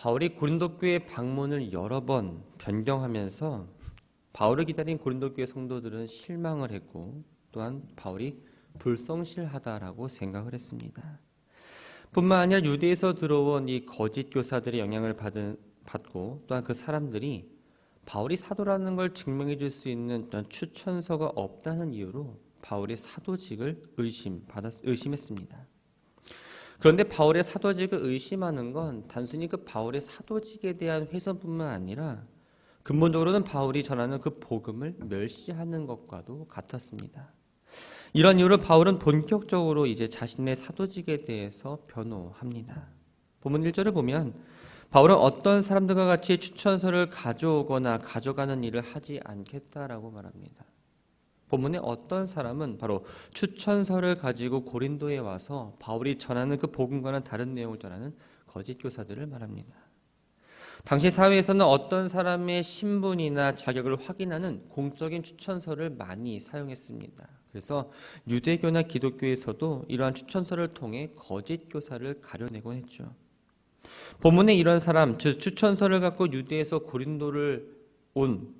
바울이 고린도 교회 방문을 여러 번 변경하면서 바울을 기다린 고린도 교회 성도들은 실망을 했고 또한 바울이 불성실하다라고 생각을 했습니다. 뿐만 아니라 유대에서 들어온 이 거짓 교사들의 영향을 받고 또한 그 사람들이 바울이 사도라는 걸 증명해 줄 수 있는 추천서가 없다는 이유로 바울의 사도직을 의심했습니다. 그런데 바울의 사도직을 의심하는 건 단순히 그 바울의 사도직에 대한 훼손뿐만 아니라 근본적으로는 바울이 전하는 그 복음을 멸시하는 것과도 같았습니다. 이런 이유로 바울은 본격적으로 이제 자신의 사도직에 대해서 변호합니다. 본문 1절을 보면 바울은 어떤 사람들과 같이 추천서를 가져오거나 가져가는 일을 하지 않겠다라고 말합니다. 본문에 어떤 사람은 바로 추천서를 가지고 고린도에 와서 바울이 전하는 그 복음과는 다른 내용을 전하는 거짓 교사들을 말합니다. 당시 사회에서는 어떤 사람의 신분이나 자격을 확인하는 공적인 추천서를 많이 사용했습니다. 그래서 유대교나 기독교에서도 이러한 추천서를 통해 거짓 교사를 가려내곤 했죠. 본문에 이런 사람, 즉 추천서를 갖고 유대에서 고린도를 온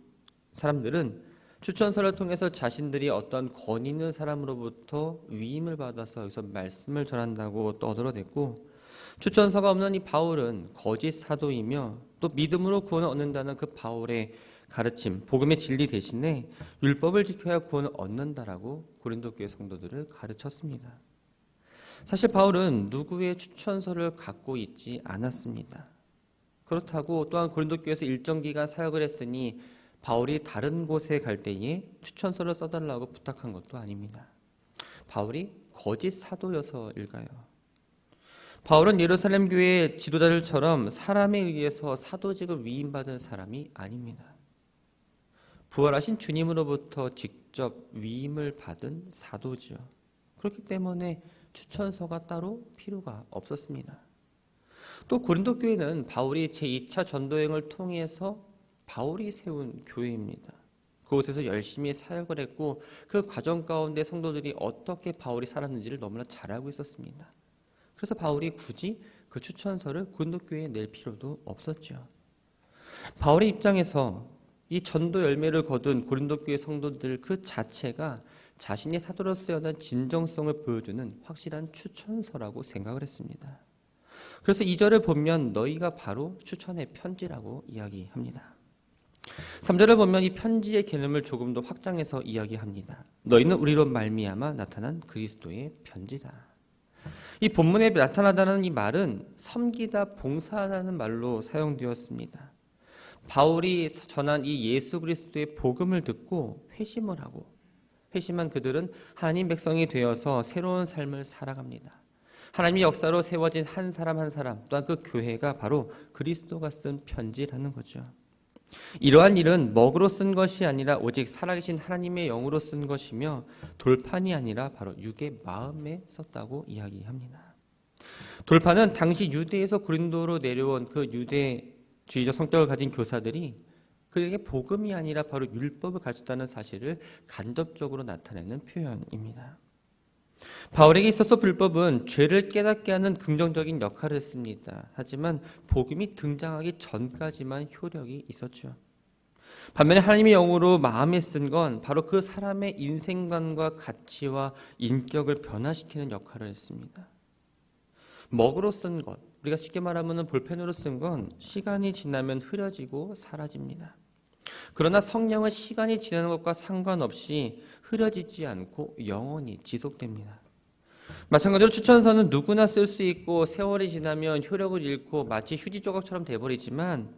사람들은 추천서를 통해서 자신들이 어떤 권위 있는 사람으로부터 위임을 받아서 여기서 말씀을 전한다고 떠들어댔고, 추천서가 없는 이 바울은 거짓 사도이며 또 믿음으로 구원을 얻는다는 그 바울의 가르침, 복음의 진리 대신에 율법을 지켜야 구원을 얻는다라고 고린도 교회 성도들을 가르쳤습니다. 사실 바울은 누구의 추천서를 갖고 있지 않았습니다. 그렇다고 또한 고린도 교회에서 일정 기간 사역을 했으니 바울이 다른 곳에 갈 때에 추천서를 써달라고 부탁한 것도 아닙니다. 바울이 거짓 사도여서일까요? 바울은 예루살렘 교회 지도자들처럼 사람에 의해서 사도직을 위임받은 사람이 아닙니다. 부활하신 주님으로부터 직접 위임을 받은 사도죠. 그렇기 때문에 추천서가 따로 필요가 없었습니다. 또 고린도 교회는 바울이 제2차 전도여행을 통해서 바울이 세운 교회입니다. 그곳에서 열심히 사역을 했고 그 과정 가운데 성도들이 어떻게 바울이 살았는지를 너무나 잘 알고 있었습니다. 그래서 바울이 굳이 그 추천서를 고린도 교회에 낼 필요도 없었죠. 바울의 입장에서 이 전도 열매를 거둔 고린도 교회 성도들 그 자체가 자신의 사도로서의 어떤 진정성을 보여주는 확실한 추천서라고 생각을 했습니다. 그래서 2절을 보면 너희가 바로 추천의 편지라고 이야기합니다. 3절을 보면 이 편지의 개념을 조금 더 확장해서 이야기합니다. 너희는 우리로 말미암아 나타난 그리스도의 편지다. 이 본문에 나타나다는 이 말은 섬기다, 봉사하다는 말로 사용되었습니다. 바울이 전한 이 예수 그리스도의 복음을 듣고 회심을 하고 회심한 그들은 하나님 백성이 되어서 새로운 삶을 살아갑니다. 하나님의 역사로 세워진 한 사람 한 사람 또한 그 교회가 바로 그리스도가 쓴 편지라는 거죠. 이러한 일은 먹으로 쓴 것이 아니라 오직 살아계신 하나님의 영으로 쓴 것이며 돌판이 아니라 바로 육의 마음에 썼다고 이야기합니다. 돌판은 당시 유대에서 고린도로 내려온 그 유대주의적 성격을 가진 교사들이 그에게 복음이 아니라 바로 율법을 가르쳤다는 사실을 간접적으로 나타내는 표현입니다. 바울에게 있어서 율법은 죄를 깨닫게 하는 긍정적인 역할을 했습니다. 하지만 복음이 등장하기 전까지만 효력이 있었죠. 반면에 하나님의 영으로 마음에 쓴 건 바로 그 사람의 인생관과 가치와 인격을 변화시키는 역할을 했습니다. 먹으로 쓴 것, 우리가 쉽게 말하면 볼펜으로 쓴 건 시간이 지나면 흐려지고 사라집니다. 그러나 성령은 시간이 지나는 것과 상관없이 흐려지지 않고 영원히 지속됩니다. 마찬가지로 추천서는 누구나 쓸 수 있고 세월이 지나면 효력을 잃고 마치 휴지 조각처럼 돼버리지만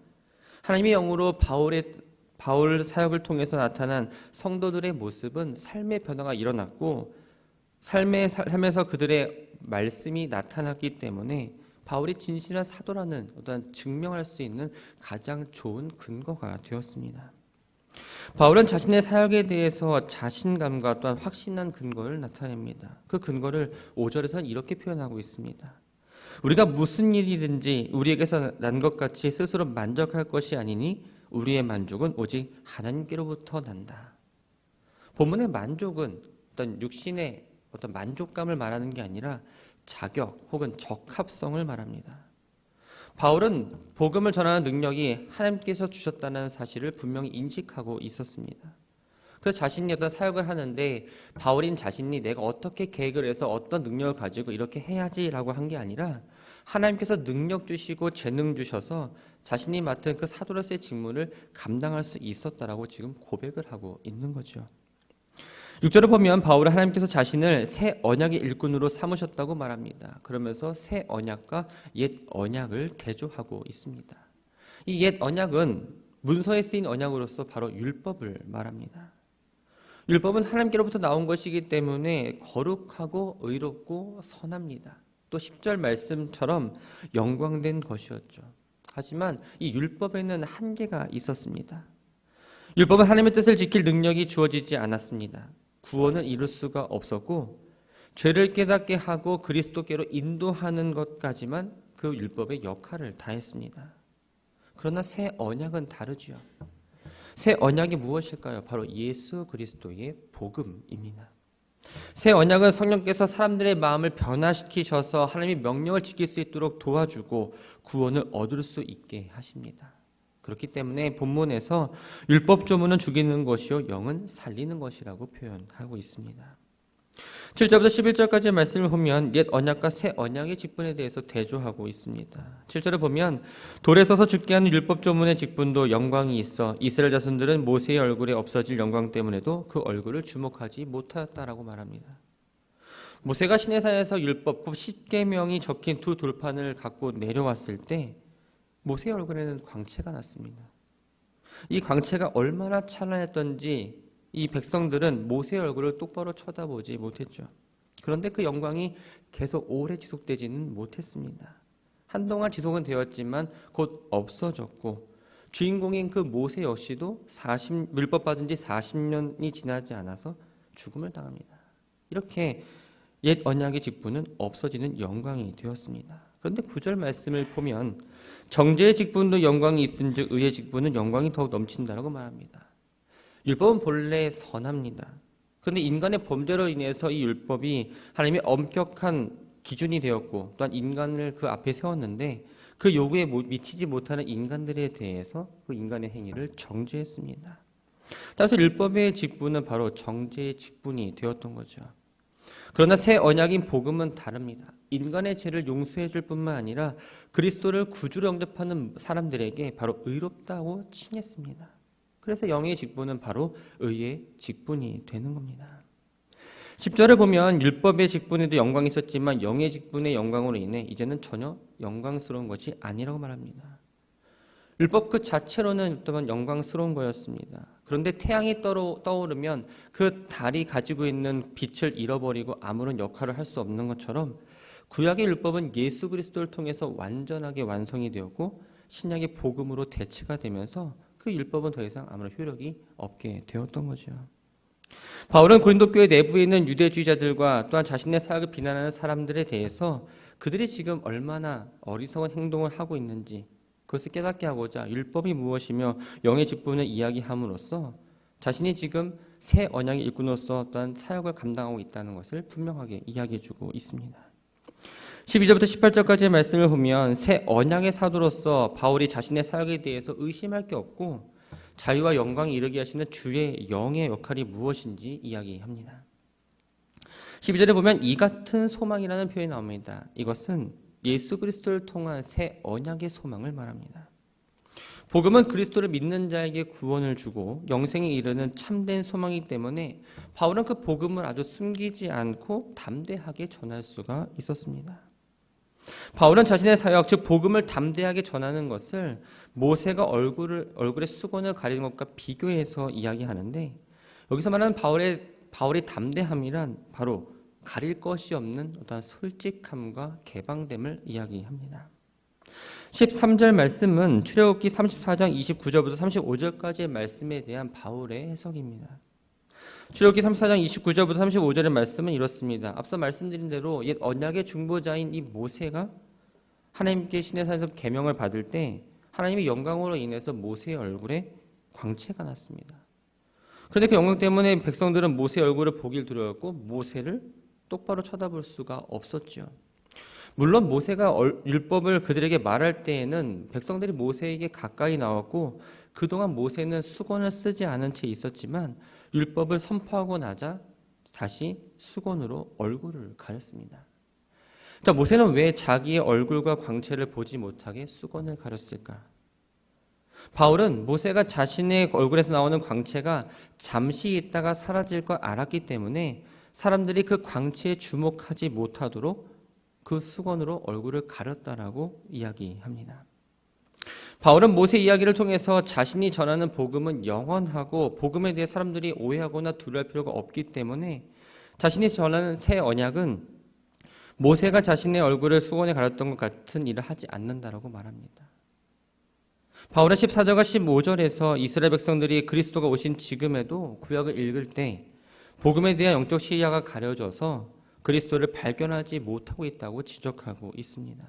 하나님의 영으로 바울 사역을 통해서 나타난 성도들의 모습은 삶의 변화가 일어났고 삶에서 그들의 말씀이 나타났기 때문에 바울이 진실한 사도라는 어떤 증명할 수 있는 가장 좋은 근거가 되었습니다. 바울은 자신의 사역에 대해서 자신감과 또한 확신한 근거를 나타냅니다. 그 근거를 5절에서는 이렇게 표현하고 있습니다. 우리가 무슨 일이든지 우리에게서 난 것 같이 스스로 만족할 것이 아니니 우리의 만족은 오직 하나님께로부터 난다. 본문의 만족은 어떤 육신의 어떤 만족감을 말하는 게 아니라 자격 혹은 적합성을 말합니다. 바울은 복음을 전하는 능력이 하나님께서 주셨다는 사실을 분명히 인식하고 있었습니다. 그래서 자신이 어떤 사역을 하는데 바울인 자신이 내가 어떻게 계획을 해서 어떤 능력을 가지고 이렇게 해야지라고 한 게 아니라 하나님께서 능력 주시고 재능 주셔서 자신이 맡은 그 사도로서의 직무를 감당할 수 있었다라고 지금 고백을 하고 있는 거죠. 6절을 보면 바울은 하나님께서 자신을 새 언약의 일꾼으로 삼으셨다고 말합니다. 그러면서 새 언약과 옛 언약을 대조하고 있습니다. 이 옛 언약은 문서에 쓰인 언약으로서 바로 율법을 말합니다. 율법은 하나님께로부터 나온 것이기 때문에 거룩하고 의롭고 선합니다. 또 10절 말씀처럼 영광된 것이었죠. 하지만 이 율법에는 한계가 있었습니다. 율법은 하나님의 뜻을 지킬 능력이 주어지지 않았습니다. 구원을 이룰 수가 없었고 죄를 깨닫게 하고 그리스도께로 인도하는 것까지만 그 율법의 역할을 다했습니다. 그러나 새 언약은 다르지요. 새 언약이 무엇일까요? 바로 예수 그리스도의 복음입니다. 새 언약은 성령께서 사람들의 마음을 변화시키셔서 하나님의 명령을 지킬 수 있도록 도와주고 구원을 얻을 수 있게 하십니다. 그렇기 때문에 본문에서 율법 조문은 죽이는 것이요 영은 살리는 것이라고 표현하고 있습니다. 7절부터 11절까지의 말씀을 보면 옛 언약과 새 언약의 직분에 대해서 대조하고 있습니다. 7절을 보면 돌에 서서 죽게 하는 율법 조문의 직분도 영광이 있어 이스라엘 자손들은 모세의 얼굴에 없어질 영광 때문에도 그 얼굴을 주목하지 못하였다라고 말합니다. 모세가 시내산에서 율법법 10계명이 적힌 두 돌판을 갖고 내려왔을 때 모세의 얼굴에는 광채가 났습니다. 이 광채가 얼마나 찬란했던지 이 백성들은 모세의 얼굴을 똑바로 쳐다보지 못했죠. 그런데 그 영광이 계속 오래 지속되지는 못했습니다. 한동안 지속은 되었지만 곧 없어졌고 주인공인 그 모세 역시도 율법 받은 지 40년이 지나지 않아서 죽음을 당합니다. 이렇게 옛 언약의 직분은 없어지는 영광이 되었습니다. 그런데 9절 말씀을 보면 정죄의 직분도 영광이 있은즉 의의 직분은 영광이 더욱 넘친다라고 말합니다. 율법은 본래 선합니다. 그런데 인간의 범죄로 인해서 이 율법이 하나님의 엄격한 기준이 되었고 또한 인간을 그 앞에 세웠는데 그 요구에 미치지 못하는 인간들에 대해서 그 인간의 행위를 정죄했습니다. 따라서 율법의 직분은 바로 정죄의 직분이 되었던 거죠. 그러나 새 언약인 복음은 다릅니다. 인간의 죄를 용서해 줄 뿐만 아니라 그리스도를 구주로 영접하는 사람들에게 바로 의롭다고 칭했습니다. 그래서 영의 직분은 바로 의의 직분이 되는 겁니다. 10절을 보면 율법의 직분에도 영광이 있었지만 영의 직분의 영광으로 인해 이제는 전혀 영광스러운 것이 아니라고 말합니다. 율법 그 자체로는 영광스러운 거였습니다. 그런데 태양이 떠오르면 그 달이 가지고 있는 빛을 잃어버리고 아무런 역할을 할 수 없는 것처럼 구약의 율법은 예수 그리스도를 통해서 완전하게 완성이 되었고 신약의 복음으로 대체가 되면서 그 율법은 더 이상 아무런 효력이 없게 되었던 거죠. 바울은 고린도 교회 내부에 있는 유대주의자들과 또한 자신의 사역을 비난하는 사람들에 대해서 그들이 지금 얼마나 어리석은 행동을 하고 있는지 그것을 깨닫게 하고자 율법이 무엇이며 영의 직분을 이야기함으로써 자신이 지금 새 언약의 일꾼으로서 어떤 사역을 감당하고 있다는 것을 분명하게 이야기해주고 있습니다. 12절부터 18절까지의 말씀을 보면 새 언약의 사도로서 바울이 자신의 사역에 대해서 의심할 게 없고 자유와 영광에 이르게 하시는 주의 영의 역할이 무엇인지 이야기합니다. 12절에 보면 이 같은 소망이라는 표현이 나옵니다. 이것은 예수 그리스도를 통한 새 언약의 소망을 말합니다. 복음은 그리스도를 믿는 자에게 구원을 주고 영생에 이르는 참된 소망이기 때문에 바울은 그 복음을 아주 숨기지 않고 담대하게 전할 수가 있었습니다. 바울은 자신의 사역, 즉 복음을 담대하게 전하는 것을 모세가 얼굴에 수건을 가리는 것과 비교해서 이야기하는데 여기서 말하는 바울의 담대함이란 바로 가릴 것이 없는 어떤 솔직함과 개방됨을 이야기합니다. 13절 말씀은 출애굽기 34장 29절부터 35절까지의 말씀에 대한 바울의 해석입니다. 출애굽기 34장 29절부터 35절의 말씀은 이렇습니다. 앞서 말씀드린 대로 옛 언약의 중보자인 이 모세가 하나님께 시내산에서 계명을 받을 때 하나님의 영광으로 인해서 모세의 얼굴에 광채가 났습니다. 그런데 그 영광 때문에 백성들은 모세의 얼굴을 보길 두려웠고 모세를 똑바로 쳐다볼 수가 없었죠. 물론 모세가 율법을 그들에게 말할 때에는 백성들이 모세에게 가까이 나왔고 그동안 모세는 수건을 쓰지 않은 채 있었지만 율법을 선포하고 나자 다시 수건으로 얼굴을 가렸습니다. 자, 모세는 왜 자기의 얼굴과 광채를 보지 못하게 수건을 가렸을까? 바울은 모세가 자신의 얼굴에서 나오는 광채가 잠시 있다가 사라질 걸 알았기 때문에 사람들이 그 광채에 주목하지 못하도록 그 수건으로 얼굴을 가렸다라고 이야기합니다. 바울은 모세 이야기를 통해서 자신이 전하는 복음은 영원하고 복음에 대해 사람들이 오해하거나 두려워할 필요가 없기 때문에 자신이 전하는 새 언약은 모세가 자신의 얼굴을 수건에 가렸던 것 같은 일을 하지 않는다라고 말합니다. 바울은 14절과 15절에서 이스라엘 백성들이 그리스도가 오신 지금에도 구약을 읽을 때 복음에 대한 영적 시야가 가려져서 그리스도를 발견하지 못하고 있다고 지적하고 있습니다.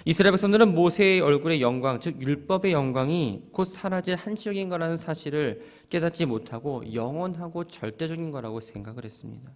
이스라엘 백성들은 모세의 얼굴의 영광, 즉 율법의 영광이 곧 사라질 한시적인 거라는 사실을 깨닫지 못하고 영원하고 절대적인 거라고 생각을 했습니다.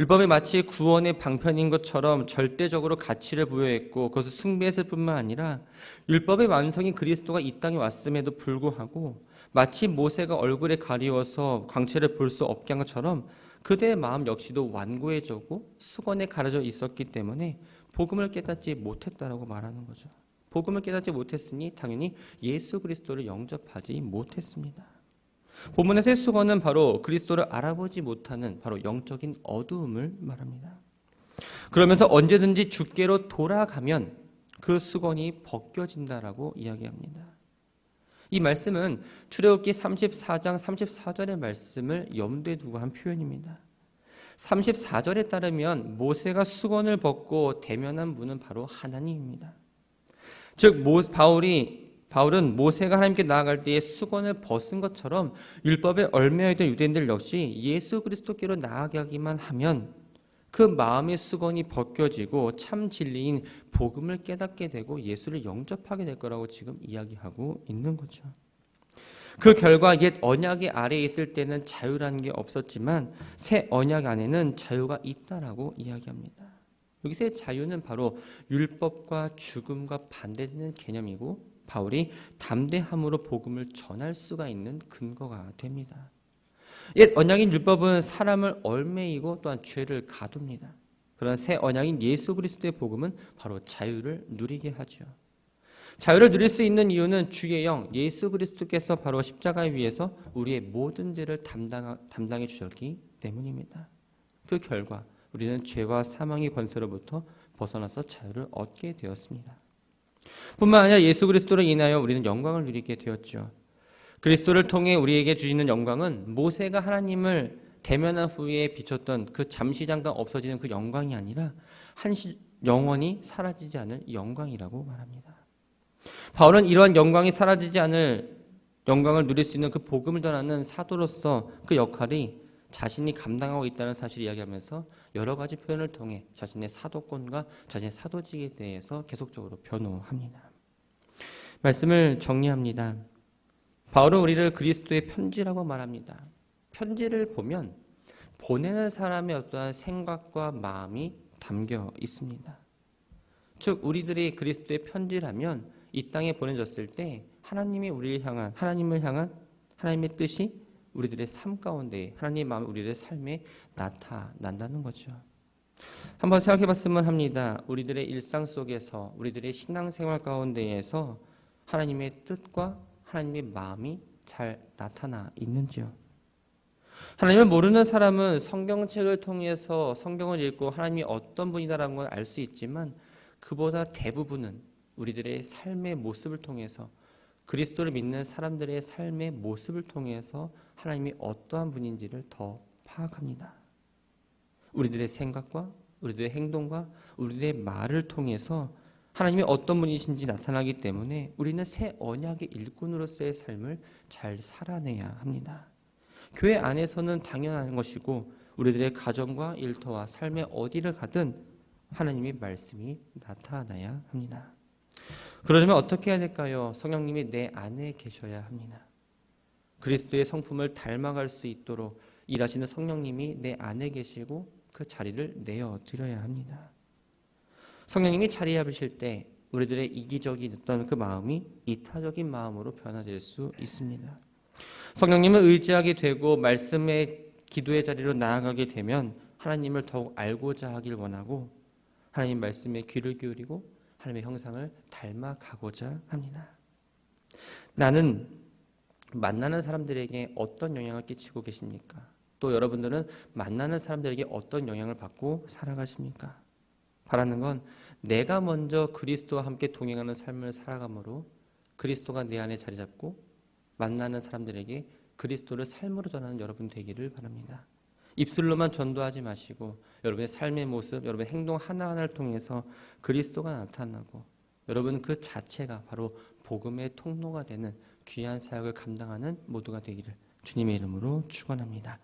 율법이 마치 구원의 방편인 것처럼 절대적으로 가치를 부여했고 그것을 숭배했을 뿐만 아니라 율법의 완성인 그리스도가 이 땅에 왔음에도 불구하고 마치 모세가 얼굴에 가리워서 광채를 볼 수 없게 한 것처럼 그대의 마음 역시도 완고해졌고 수건에 가려져 있었기 때문에 복음을 깨닫지 못했다라고 말하는 거죠. 복음을 깨닫지 못했으니 당연히 예수 그리스도를 영접하지 못했습니다. 본문에서의 수건은 바로 그리스도를 알아보지 못하는 바로 영적인 어두움을 말합니다. 그러면서 언제든지 주께로 돌아가면 그 수건이 벗겨진다라고 이야기합니다. 이 말씀은 출애굽기 34장 34절의 말씀을 염두에 두고 한 표현입니다. 34절에 따르면 모세가 수건을 벗고 대면한 분은 바로 하나님입니다. 즉 바울은 모세가 하나님께 나아갈 때에 수건을 벗은 것처럼 율법에 얽매여있던 유대인들 역시 예수 그리스도께로 나아가기만 하면 그 마음의 수건이 벗겨지고 참 진리인 복음을 깨닫게 되고 예수를 영접하게 될 거라고 지금 이야기하고 있는 거죠. 그 결과 옛 언약의 아래에 있을 때는 자유라는 게 없었지만 새 언약 안에는 자유가 있다라고 이야기합니다. 여기서의 자유는 바로 율법과 죽음과 반대되는 개념이고 바울이 담대함으로 복음을 전할 수가 있는 근거가 됩니다. 옛 언약인 율법은 사람을 얽매이고 또한 죄를 가둡니다. 그런 새 언약인 예수 그리스도의 복음은 바로 자유를 누리게 하죠. 자유를 누릴 수 있는 이유는 주의 영 예수 그리스도께서 바로 십자가 위에서 우리의 모든 죄를 담당해 주셨기 때문입니다. 그 결과 우리는 죄와 사망의 권세로부터 벗어나서 자유를 얻게 되었습니다. 뿐만 아니라 예수 그리스도로 인하여 우리는 영광을 누리게 되었죠. 그리스도를 통해 우리에게 주시는 영광은 모세가 하나님을 대면한 후에 비쳤던 그 잠시 잠깐 없어지는 그 영광이 아니라 영원히 사라지지 않을 영광이라고 말합니다. 바울은 이러한 영광이 사라지지 않을 영광을 누릴 수 있는 그 복음을 전하는 사도로서 그 역할이 자신이 감당하고 있다는 사실을 이야기하면서 여러 가지 표현을 통해 자신의 사도권과 자신의 사도직에 대해서 계속적으로 변호합니다. 말씀을 정리합니다. 바울은 우리를 그리스도의 편지라고 말합니다. 편지를 보면 보내는 사람의 어떠한 생각과 마음이 담겨 있습니다. 즉 우리들이 그리스도의 편지라면 이 땅에 보내졌을 때 하나님을 향한 하나님의 뜻이 우리들의 삶 가운데 하나님의 마음이 우리들의 삶에 나타난다는 거죠. 한번 생각해 봤으면 합니다. 우리들의 일상 속에서 우리들의 신앙생활 가운데에서 하나님의 뜻과 하나님의 마음이 잘 나타나 있는지요? 하나님을 모르는 사람은 성경책을 통해서 성경을 읽고 하나님이 어떤 분이다라는 걸 알 수 있지만 그보다 대부분은 우리들의 삶의 모습을 통해서 그리스도를 믿는 사람들의 삶의 모습을 통해서 하나님이 어떠한 분인지를 더 파악합니다. 우리들의 생각과 우리들의 행동과 우리들의 말을 통해서 하나님이 어떤 분이신지 나타나기 때문에 우리는 새 언약의 일꾼으로서의 삶을 잘 살아내야 합니다. 교회 안에서는 당연한 것이고 우리들의 가정과 일터와 삶의 어디를 가든 하나님의 말씀이 나타나야 합니다. 그러려면 어떻게 해야 될까요? 성령님이 내 안에 계셔야 합니다. 그리스도의 성품을 닮아갈 수 있도록 일하시는 성령님이 내 안에 계시고 그 자리를 내어드려야 합니다. 성령님이 자리 잡으실 때 우리들의 이기적이었던 그 마음이 이타적인 마음으로 변화될 수 있습니다. 성령님을 의지하게 되고 말씀의 기도의 자리로 나아가게 되면 하나님을 더욱 알고자 하길 원하고 하나님 말씀에 귀를 기울이고 하나님의 형상을 닮아가고자 합니다. 나는 만나는 사람들에게 어떤 영향을 끼치고 계십니까? 또 여러분들은 만나는 사람들에게 어떤 영향을 받고 살아가십니까? 바라는 건 내가 먼저 그리스도와 함께 동행하는 삶을 살아감으로 그리스도가 내 안에 자리 잡고 만나는 사람들에게 그리스도를 삶으로 전하는 여러분 되기를 바랍니다. 입술로만 전도하지 마시고 여러분의 삶의 모습, 여러분의 행동 하나하나를 통해서 그리스도가 나타나고 여러분 그 자체가 바로 복음의 통로가 되는 귀한 사역을 감당하는 모두가 되기를 주님의 이름으로 축원합니다.